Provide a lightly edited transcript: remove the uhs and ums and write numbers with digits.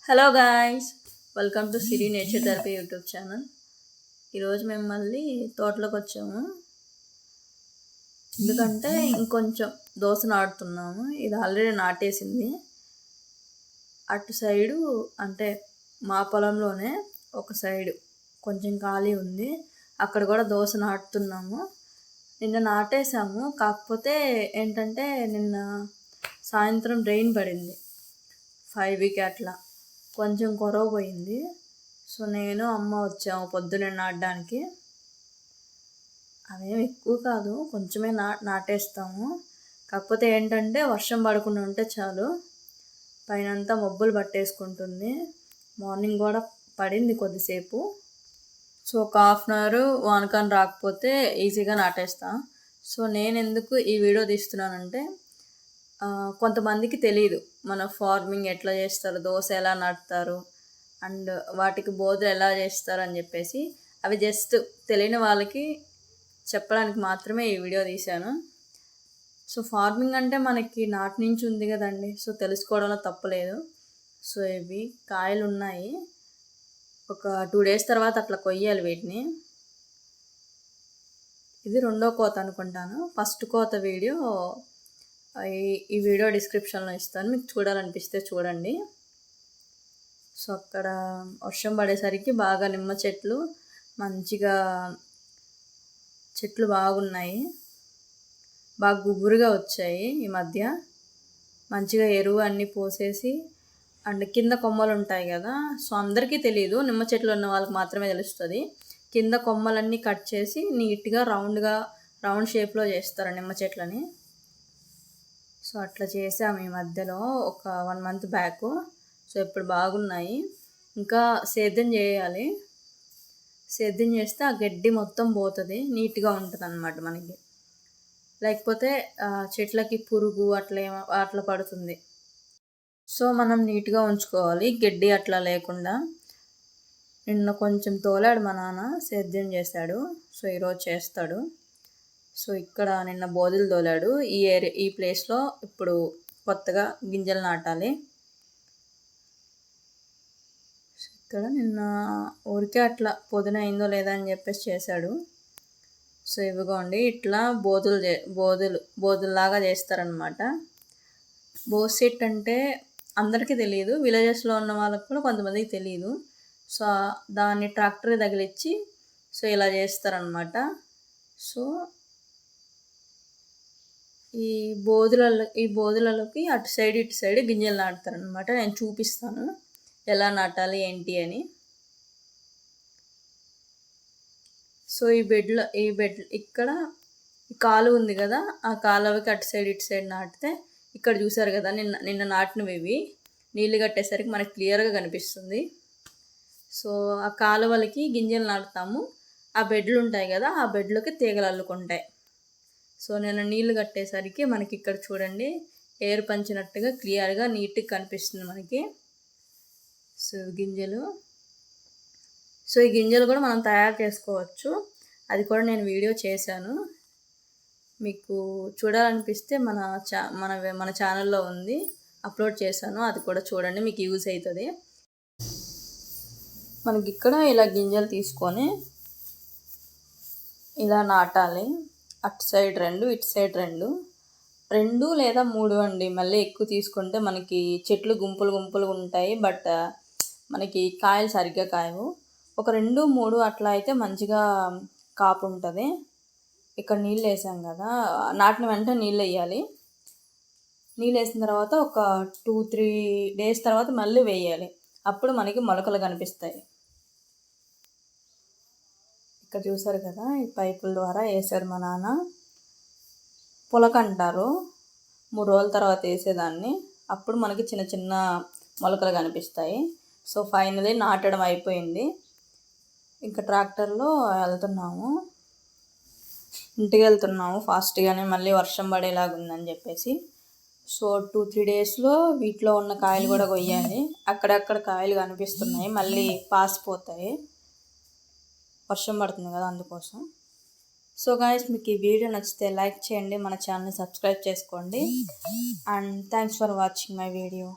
Hello guys, welcome to Siri nature therapy YouTube channel. ఈరోజు మేము మళ్ళీ తోటలోకి వచ్చాము. ఎందుకంటే ఇంకొంచెం దోస నాటుతున్నాము. ఇది ఆల్రెడీ నాటేసింది. అటు సైడు అంటే మా పొలంలోనే ఒక సైడు కొంచెం ఖాళీ ఉంది. అక్కడ కూడా దోస నాటుతున్నాము. నిన్న నాటేసాము. కాకపోతే ఏంటంటే నిన్న సాయంత్రం రెయిన్ పడింది 5కి అట్లా, కొంచెం కొరవ పోయింది. సో నేను అమ్మ వచ్చాము పొద్దున్నే నాటడానికి. అవేం ఎక్కువ కాదు, కొంచెమే నాటేస్తాము. కాకపోతే ఏంటంటే వర్షం పడకుండా ఉంటే చాలు. పైనంతా మబ్బులు పట్టేసుకుంటుంది. మార్నింగ్ కూడా పడింది కొద్దిసేపు. సో ఒక హాఫ్ అన్ అవర్ వానకాన్ రాకపోతే ఈజీగా నాటేస్తా. సో నేను ఎందుకు ఈ వీడియో తీస్తున్నానంటే కొంతమందికి తెలియదు మన ఫార్మింగ్ ఎట్లా చేస్తారు, దోశ ఎలా నాటుతారు అండ్ వాటికి బోధలు ఎలా చేస్తారు అని చెప్పేసి అవి జస్ట్ తెలియని వాళ్ళకి చెప్పడానికి మాత్రమే ఈ వీడియో తీశాను. సో ఫార్మింగ్ అంటే మనకి నాటి నుంచి ఉంది కదండి, సో తెలుసుకోవడంలో తప్పలేదు. సో ఇవి కాయలు ఉన్నాయి, ఒక 2 days తర్వాత అట్లా కొయ్యాలి వీటిని. ఇది 2వ కోత అనుకుంటాను. ఫస్ట్ కోత వీడియో ఈ వీడియో డిస్క్రిప్షన్లో ఇస్తాను, మీకు చూడాలనిపిస్తే చూడండి. సో అక్కడ వర్షం పడేసరికి బాగా నిమ్మ చెట్లు మంచిగా చెట్లు బాగున్నాయి, బాగా గుబురుగా వచ్చాయి ఈ మధ్య. మంచిగా ఎరువు అన్నీ పోసేసి అండ్ కింద కొమ్మలు ఉంటాయి కదా, సో అందరికీ తెలియదు, నిమ్మ చెట్లు ఉన్న వాళ్ళకి మాత్రమే తెలుస్తుంది. కింద కొమ్మలన్నీ కట్ చేసి నీట్గా రౌండ్ షేప్లో చేస్తారు నిమ్మ చెట్లని. సో అట్లా చేసాము ఈ మధ్యలో ఒక 1 month బ్యాక్. సో ఇప్పుడు బాగున్నాయి. ఇంకా సేద్యం చేయాలి. సేద్యం చేస్తే ఆ గడ్డి మొత్తం పోతుంది, నీట్గా ఉంటుంది అన్నమాట మనకి. లేకపోతే చెట్లకి పురుగు అట్లా పడుతుంది. సో మనం నీట్గా ఉంచుకోవాలి, గడ్డి అట్లా లేకుండా. నిన్న కొంచెం తోలాడు మా నాన్న, సేద్యం చేశాడు. సో ఈరోజు చేస్తాడు. సో ఇక్కడ నిన్న బోధులు తోలాడు. ఈ ప్లేస్లో ఇప్పుడు కొత్తగా గింజలు నాటాలి. ఇక్కడ నిన్న ఊరికే అట్లా అయిందో లేదా అని చెప్పేసి చేశాడు. సో ఇవిగోండి ఇట్లా బోధుల్లాగా చేస్తారనమాట. బోసెట్ అంటే అందరికీ తెలియదు, విలేజెస్లో ఉన్న వాళ్ళకి కూడా కొంతమందికి తెలియదు. సో దాన్ని ట్రాక్టర్ తగిలిచ్చి సో ఇలా చేస్తారనమాట. సో ఈ బోధులలోకి అటు సైడ్ ఇటు సైడ్ గింజలు నాటుతారనమాట. నేను చూపిస్తాను ఎలా నాటాలి ఏంటి అని. సో ఈ బెడ్ ఇక్కడ కాలువ ఉంది కదా, ఆ కాలువకి అటు సైడ్ ఇటు సైడ్ నాటితే ఇక్కడ చూసారు కదా నిన్న నాటినవి ఇవి నీళ్ళు కట్టేసరికి మనకి క్లియర్గా కనిపిస్తుంది. సో ఆ కాలువలకి గింజలు నాటుతాము. ఆ బెడ్లు ఉంటాయి కదా, ఆ బెడ్లోకి తీగలు అల్లుకుంటాయి. సో నేను నీళ్ళు కట్టేసరికి మనకి ఇక్కడ చూడండి ఏరు పంచినట్టుగా క్లియర్గా నీట్గా కనిపిస్తుంది మనకి. సో గింజలు, సో ఈ గింజలు కూడా మనం తయారు చేసుకోవచ్చు. అది కూడా నేను వీడియో చేశాను, మీకు చూడాలనిపిస్తే మన ఛానల్లో ఉంది, అప్లోడ్ చేశాను. అది కూడా చూడండి, మీకు యూజ్ అవుతుంది. మనకి ఇక్కడ ఇలా గింజలు తీసుకొని ఇలా నాటాలి. అటు సైడ్ 2, ఇటు సైడ్ 2 లేదా 3 అండి. మళ్ళీ ఎక్కువ తీసుకుంటే మనకి చెట్లు గుంపులు ఉంటాయి, బట్ మనకి కాయలు సరిగ్గా కాయవు. ఒక 2, 3 అట్లా అయితే మంచిగా కాపు ఉంటుంది. ఇక్కడ నీళ్ళు వేసాం కదా, నాటిన వెంటనే నీళ్ళు వేయాలి. నీళ్ళు వేసిన తర్వాత ఒక 2-3 days తర్వాత మళ్ళీ వేయాలి. అప్పుడు మనకి మొలకలు కనిపిస్తాయి. ఇక్కడ చూసారు కదా, ఈ పైపుల ద్వారా వేసారు మా నాన్న. పులక అంటారు, 3 రోజుల తర్వాత వేసేదాన్ని. అప్పుడు మనకి చిన్న చిన్న మొలకలు కనిపిస్తాయి. సో ఫైనలీ నాటడం అయిపోయింది. ఇంకా ట్రాక్టర్లో వెళ్తున్నాము, ఇంటికి వెళ్తున్నాము ఫాస్ట్గానే, మళ్ళీ వర్షం పడేలాగా ఉందని చెప్పేసి. సో 2-3 daysలో వీటిలో ఉన్న కాయలు కూడా కొయ్యాలి. అక్కడక్కడ కాయలు కనిపిస్తున్నాయి, మళ్ళీ పాసిపోతాయి, వర్షం పడుతుంది కదా అందుకోసం. సో గాయస్, మీకు ఈ వీడియో నచ్చితే లైక్ చేయండి, మన ఛానల్ని సబ్స్క్రైబ్ చేసుకోండి. And thanks for watching my video.